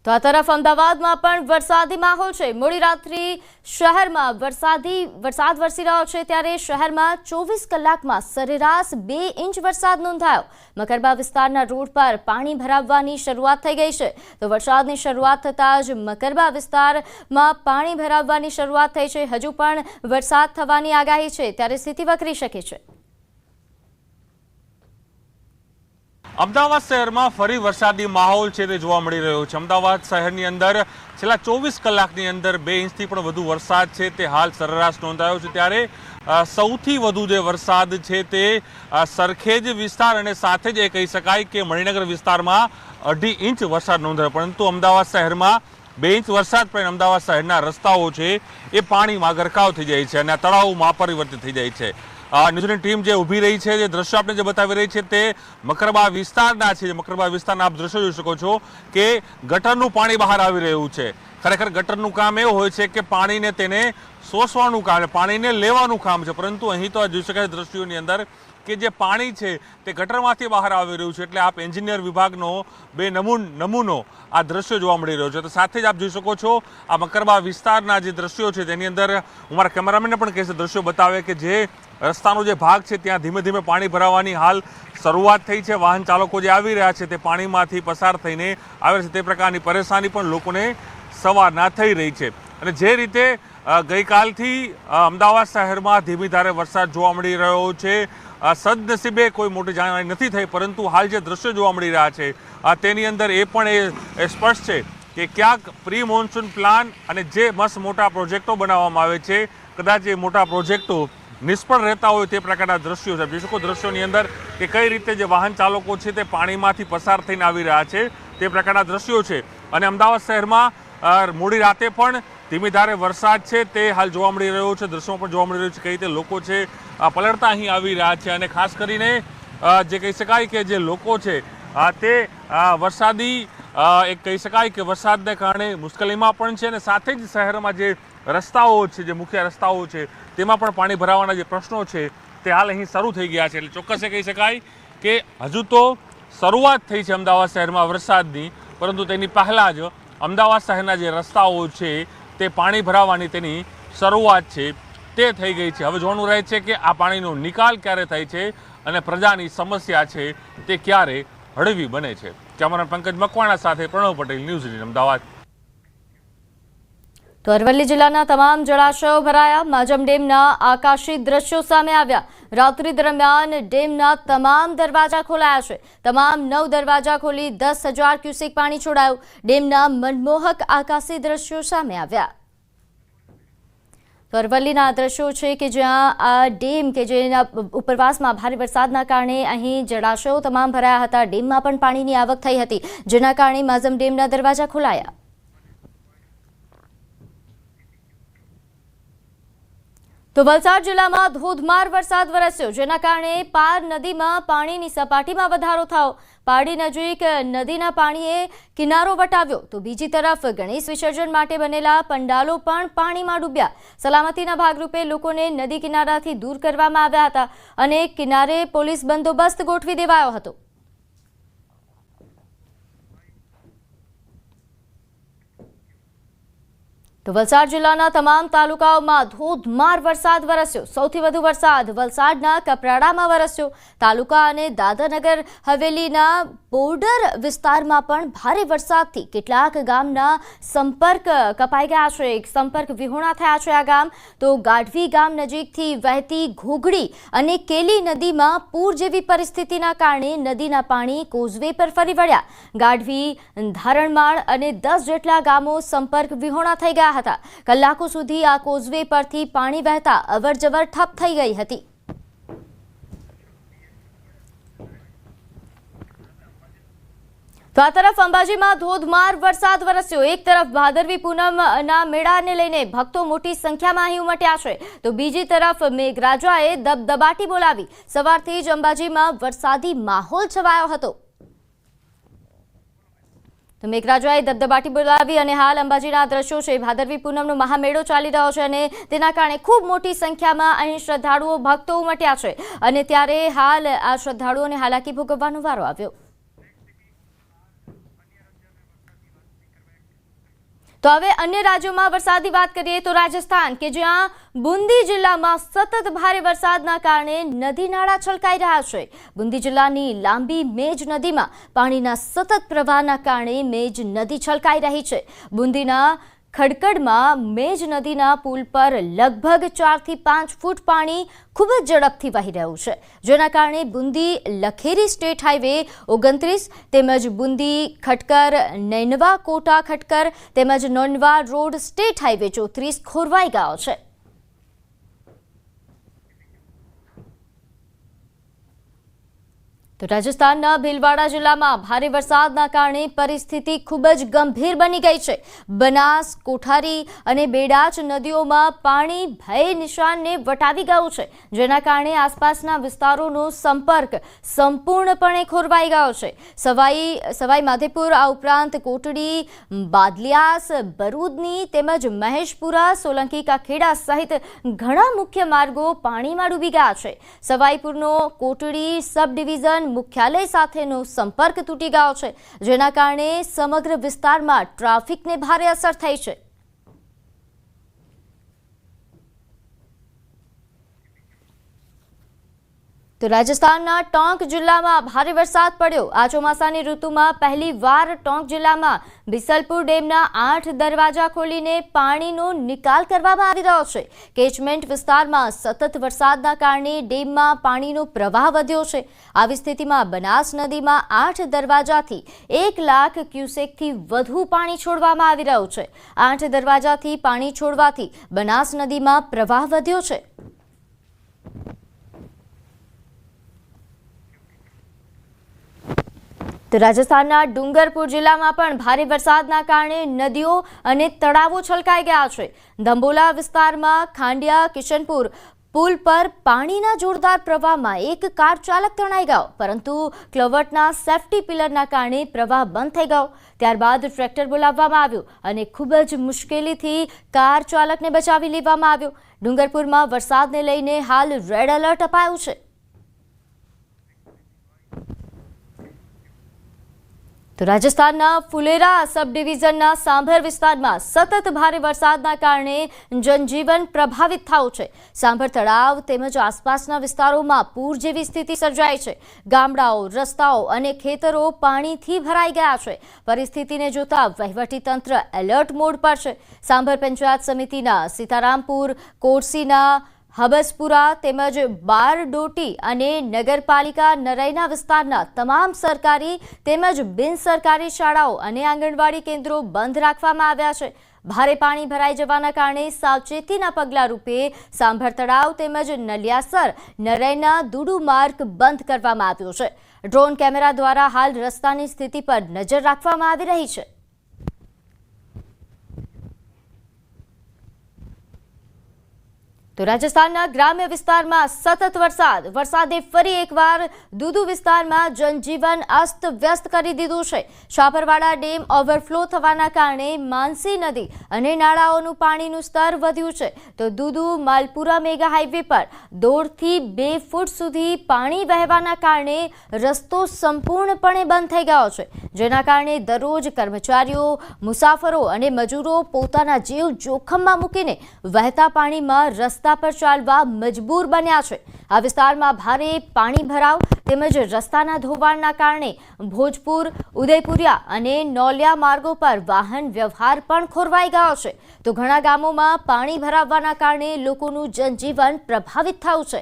તો આ તરફ અમદાવાદમાં પણ વરસાદી માહોલ છે। મોડી રાત્રે શહેરમાં વરસાદ વરસી રહ્યો છે, ત્યારે શહેરમાં 24 કલાકમાં સરેરાશ 2 ઇંચ વરસાદ નોંધાયો। મકરબા વિસ્તારના રોડ પર પાણી ભરાવવાની શરૂઆત થઈ ગઈ છે। તો વરસાદની શરૂઆત થતાં જ મકરબા વિસ્તારમાં પાણી ભરાવવાની શરૂઆત થઈ છે। હજુ પણ વરસાદ થવાની આગાહી છે, ત્યારે સ્થિતિ વકરી શકે છે। અમદાવાદ શહેરમાં ફરી વરસાદી માહોલ છે તે જોવા મળી રહ્યો છે। અમદાવાદ શહેરની અંદર છેલ્લા 24 કલાકની અંદર 2 ઇંચથી પણ વધુ વરસાદ છે તે હાલ સરેરાશ નોંધાયો છે। ત્યારે સૌથી વધુ જે વરસાદ છે તે સરખેજ વિસ્તાર અને સાથે જ એ કહી શકાય કે મણિનગર વિસ્તારમાં 2.5 ઇંચ વરસાદ નોંધાયો। પરંતુ અમદાવાદ શહેરમાં 2 ઇંચ વરસાદ પણ અમદાવાદ શહેરના રસ્તાઓ છે એ પાણીમાં ગરકાવ થઈ જાય છે અને તળાવમાં પરિવર્તિત થઈ જાય છે। ન્યૂઝની ટીમ જે ઊભી રહી છે, જે દ્રશ્યો આપણે જે બતાવી રહી છે તે મકરબા વિસ્તારના છે। મકરબા વિસ્તારના આપ દ્રશ્યો જોઈ શકો છો કે ગટરનું પાણી બહાર આવી રહ્યું છે। ખરેખર ગટરનું કામ એવું હોય છે કે પાણીને તેને શોષવાનું કામ, પાણીને લેવાનું કામ છે, પરંતુ અહીં તો જોઈ શકાય દ્રશ્યોની અંદર કે જે પાણી છે તે ગટરમાંથી બહાર આવી રહ્યું છે। એટલે આપ એન્જિનિયર વિભાગનો નમૂનો આ દ્રશ્યો જોવા મળી રહ્યો છે। તો સાથે જ આપ જોઈ શકો છો આ મકરબા વિસ્તારના જે દ્રશ્યો છે તેની અંદર હું મારા કેમેરામેનને પણ કહીશ દ્રશ્યો બતાવે કે જે રસ્તાનો જે ભાગ છે ત્યાં ધીમે ધીમે પાણી ભરાવાની હાલ શરૂઆત થઈ છે। વાહન ચાલકો જે આવી રહ્યા છે તે પાણીમાંથી પસાર થઈને આવે છે, તે પ્રકારની પરેશાની પણ લોકોને સવારના થઈ રહી છે। અને જે રીતે ગઈકાલથી અમદાવાદ શહેરમાં ધીમી ધારે વરસાદ જોવા મળી રહ્યો છે, સદનસીબે કોઈ મોટી જાનહાની નથી થઈ, પરંતુ હાલ જે દ્રશ્યો જોવા મળી રહ્યા છે તેની અંદર એ પણ સ્પષ્ટ છે કે ક્યાંક પ્રી મોન્સૂન પ્લાન અને જે મસ્ત મોટા પ્રોજેક્ટો બનાવવામાં આવે છે, કદાચ એ મોટા પ્રોજેક્ટો નિષ્ફળ રહેતા હોય તે પ્રકારના દ્રશ્યો છે। જોઈ શકો દ્રશ્યોની અંદર કે કઈ રીતે જે વાહન ચાલકો છે તે પાણીમાંથી પસાર થઈને આવી રહ્યા છે તે પ્રકારના દ્રશ્યો છે। અને અમદાવાદ શહેરમાં મોડી રાતે પણ ધીમી ધારે વરસાદ છે તે હાલ જોવા મળી રહ્યો છે। દ્રશ્યોમાં પણ જોવા મળી રહ્યું છે કઈ રીતે લોકો છે પલળતા અહીં આવી રહ્યા છે। અને ખાસ કરીને જે કહી શકાય કે જે લોકો છે તે વરસાદી એક કહી શકાય કે વરસાદને કારણે મુશ્કેલીમાં પણ છે, અને સાથે જ શહેરમાં જે રસ્તાઓ છે, જે મુખ્ય રસ્તાઓ છે તેમાં પણ પાણી ભરાવાના જે પ્રશ્નો છે તે હાલ અહીં શરૂ થઈ ગયા છે। એટલે ચોક્કસ એ કહી શકાય કે હજુ તો શરૂઆત થઈ છે અમદાવાદ શહેરમાં વરસાદની, પરંતુ તેની પહેલાં જ અમદાવાદ શહેરના જે રસ્તાઓ છે તે પાણી ભરાવાની તેની શરૂઆત છે તે થઈ ગઈ છે। હવે જોવાનું રહે છે કે આ પાણીનો નિકાલ ક્યારે થાય છે અને પ્રજાની સમસ્યા છે તે ક્યારે હળવી બને છે। કેમેરામેન પંકજ મકવાણા સાથે પ્રણવ પટેલ, ન્યૂઝ 18 અમદાવાદ। તો અરવલ્લી જિલ્લાના તમામ જળાશયો ભરાયા। માજમ ડેમના આકાશી દ્રશ્યો સામે આવ્યા। રાત્રિ દરમિયાન ડેમના તમામ દરવાજા ખોલાયા છે। તમામ 9 દરવાજા ખોલી 10,000 ક્યુસેક પાણી છોડાયું। ડેમના મનમોહક આકાશી દ્રશ્યો સામે આવ્યા। તો અરવલ્લીના દ્રશ્યો છે કે જ્યાં આ ડેમ કે જેના ઉપરવાસમાં ભારે વરસાદના કારણે અહીં જળાશયો તમામ ભરાયા હતા। ડેમમાં પણ પાણીની આવક થઈ હતી, જેના કારણે માજમ ડેમના દરવાજા ખોલાયા। તો વલસાડ જિલ્લામાં ધોધમાર વરસાદ વરસ્યો, જેના કારણે પાર નદીમાં પાણીની સપાટીમાં વધારો થયો। પારડી નજીક નદીના પાણીએ કિનારો વટાવ્યો, તો બીજી તરફ ગણેશ વિસર્જન માટે બનેલા પંડાલો પણ પાણીમાં ડૂબ્યા। સલામતીના ભાગરૂપે લોકોને નદી કિનારાથી દૂર કરવામાં આવ્યા હતા અને કિનારે પોલીસ બંદોબસ્ત ગોઠવી દેવાયો હતો। તો વલસાડ જિલ્લાના તમામ તાલુકાઓમાં ધોધમાર વરસાદ વરસ્યો। સૌથી વધુ વરસાદ વલસાડના કપરાડામાં વરસ્યો। તાલુકા અને દાદરનગર હવેલીના બોર્ડર વિસ્તારમાં પણ ભારે વરસાદથી કેટલાક ગામના સંપર્ક કપાઈ ગયા છે, સંપર્ક વિહોણા થયા છે આ ગામ। તો ગાઢવી ગામ નજીકથી વહેતી ઘોઘડી અને કેલી નદીમાં પૂર જેવી પરિસ્થિતિના કારણે નદીના પાણી કોઝવે પર ફરી વળ્યા। ગાઢવી, ધારણમાળ અને 10 જેટલા ગામો સંપર્ક વિહોણા થઈ ગયા હતા। કલાકો સુધી આ કોઝવે પરથી પાણી વહેતા અવરજવર ઠપ થઈ ગઈ હતી। તો આ તરફ અંબાજીમાં ધોધમાર વરસાદ વરસ્યો। એક તરફ ભાદરવી પૂનમના મેળાને લઈને ભક્તો મોટી સંખ્યામાં અહીં ઉમટ્યા છે, તો બીજી તરફ મેઘરાજાએ દબદબાટી બોલાવી। સવારથી જ અંબાજીમાં વરસાદી માહોલ છવાયો હતો। તો મેઘરાજાએ દબદબાટી બોલાવી અને હાલ અંબાજીના દ્રશ્યો છે। ભાદરવી પૂનમનો મહામેળો ચાલી રહ્યો છે અને તેના કારણે ખૂબ મોટી સંખ્યામાં અહીં શ્રદ્ધાળુઓ ભક્તો ઉમટ્યા છે અને ત્યારે હાલ આ શ્રદ્ધાળુઓને હાલાકી ભોગવવાનો વારો આવ્યો। તો હવે અન્ય રાજ્યોમાં વરસાદની વાત કરીએ તો રાજસ્થાન કે જ્યાં બુંદી જિલ્લામાં સતત ભારે વરસાદના કારણે નદી નાળા છલકાઈ રહ્યા છે. બુંદી જિલ્લાની લાંબી મેજ નદીમાં પાણીના સતત પ્રવાહના કારણે મેજ નદી છલકાઈ રહી છે. બુંદીના ખડકડમાં મેજ નદીના પુલ પર લગભગ 4 થી 5 ફૂટ પાણી ખૂબ જ ઝડપથી વહી રહ્યું છે, જેના કારણે બુંદી લખેરી સ્ટેટ હાઈવે 29 તેમજ બુંદી ખટકર નૈનવા કોટા ખટકર તેમજ નોનવા રોડ સ્ટેટ હાઈવે 34 ખોરવાઈ ગયો છે. તો રાજસ્થાનના ભીલવાડા જિલ્લામાં ભારે વરસાદના કારણે પરિસ્થિતિ ખૂબ જ ગંભીર બની ગઈ છે. બનાસ, કોઠારી અને બેડાચ નદીઓમાં પાણી ભય નિશાનને વટાવી ગયું છે, જેના કારણે આસપાસના વિસ્તારોનો સંપર્ક સંપૂર્ણપણે ખોરવાઈ ગયો છે. સવાઈ માધેપુર આ ઉપરાંત કોટડી, બાદલિયાસ, બરૂદની તેમજ મહેશપુરા, સોલંકી કા ખેડા સહિત ઘણા મુખ્ય માર્ગો પાણીમાં ડૂબી ગયા છે. સવાઈપુરનો કોટડી સબ ડિવિઝન મુખ્યાલય સાથેનો સંપર્ક તૂટી ગયો છે, જેના કારણે સમગ્ર વિસ્તારમાં ટ્રાફિકને ભારે અસર થઈ છે. તો રાજસ્થાનના ટોંક જિલ્લામાં ભારે વરસાદ પડ્યો. આ ચોમાસાની ઋતુમાં પહેલીવાર ટોંક જિલ્લામાં બિસલપુર ડેમના 8 દરવાજા ખોલીને પાણીનો નિકાલ કરવામાં આવી રહ્યો છે. કેચમેન્ટ વિસ્તારમાં સતત વરસાદના કારણે ડેમમાં પાણીનો પ્રવાહ વધ્યો છે. આવી સ્થિતિમાં બનાસ નદીમાં 8 દરવાજાથી 1 લાખ ક્યુસેકથી વધુ પાણી છોડવામાં આવી રહ્યું છે. 8 દરવાજાથી પાણી છોડવાથી બનાસ નદીમાં પ્રવાહ વધ્યો છે. તો રાજસ્થાનના ડુંગરપુર જિલ્લામાં પણ ભારે વરસાદના કારણે નદીઓ અને તળાવો છલકાઈ ગયા છે. ધંબોલા વિસ્તારમાં ખાંડિયા કિશનપુર પુલ પર પાણીના જોરદાર પ્રવાહમાં એક કાર ચાલક તણાઈ ગયો, પરંતુ ક્લવર્ટના સેફટી પિલરના કારણે પ્રવાહ બંધ થઈ ગયો. ત્યારબાદ ટ્રેક્ટર બોલાવવામાં આવ્યું અને ખૂબ જ મુશ્કેલીથી કાર ચાલકને બચાવી લેવામાં આવ્યો. ડુંગરપુરમાં વરસાદને લઈને હાલ રેડ એલર્ટ અપાયું છે. તો રાજસ્થાનના ફુલેરા સબ ડિવિઝનના સાંભર વિસ્તારમાં સતત ભારે વરસાદના કારણે જનજીવન પ્રભાવિત થયું છે. સાંભર તળાવ તેમજ આસપાસના વિસ્તારોમાં પૂર જેવી સ્થિતિ સર્જાઈ છે. ગામડાઓ, રસ્તાઓ અને ખેતરો પાણીથી ભરાઈ ગયા છે. પરિસ્થિતિને જોતા વહીવટીતંત્ર એલર્ટ મોડ પર છે. સાંભર પંચાયત સમિતિના સીતારામપુર, કોરસીના, હબસપુરા તેમજ બારડોટી અને નગરપાલિકા નરૈના વિસ્તારના તમામ સરકારી તેમજ બિનસરકારી શાળાઓ અને આંગણવાડી કેન્દ્રો બંધ રાખવામાં આવ્યા છે. ભારે પાણી ભરાઈ જવાના કારણે સાવચેતીના પગલા રૂપે સાંભર તળાવ તેમજ નલિયાસર નરૈના દુડુ માર્ગ બંધ કરવામાં આવ્યો છે. ડ્રોન કેમેરા દ્વારા હાલ રસ્તાની સ્થિતિ પર નજર રાખવામાં આવી રહી છે. તો રાજસ્થાનના ગ્રામ્ય વિસ્તારમાં સતત વરસાદે ફરી એકવાર દુદુ વિસ્તારમાં જનજીવન અસ્ત વ્યસ્ત કરી દીધું છે. શાપરવાડા ડેમ ઓવરફ્લો થવાના કારણે માનસી નદી અને નાળાઓનું પાણીનું સ્તર વધ્યું છે. તો દુદુ માલપુરા મેગા હાઈવે પર 1.5 થી 2 ફૂટ સુધી પાણી વહેવાના કારણે રસ્તો સંપૂર્ણપણે બંધ થઈ ગયો છે, જેના કારણે દરરોજ કર્મચારીઓ, મુસાફરો અને મજૂરો પોતાના જીવ જોખમમાં મૂકીને વહેતા પાણીમાં રસ્તા પર ચાલવા મજબૂર બન્યા છે. આ વિસ્તારમાં ભારે પાણી ભરાવ તેમજ રસ્તાના ધોવાણના કારણે ભોજપુર, ઉદયપુરિયા અને નોલિયા માર્ગો પર વાહન વ્યવહાર પણ ખોરવાઈ ગયો છે. તો ઘણા ગામોમાં પાણી ભરાવવાના કારણે લોકોનું જનજીવન પ્રભાવિત થયું છે.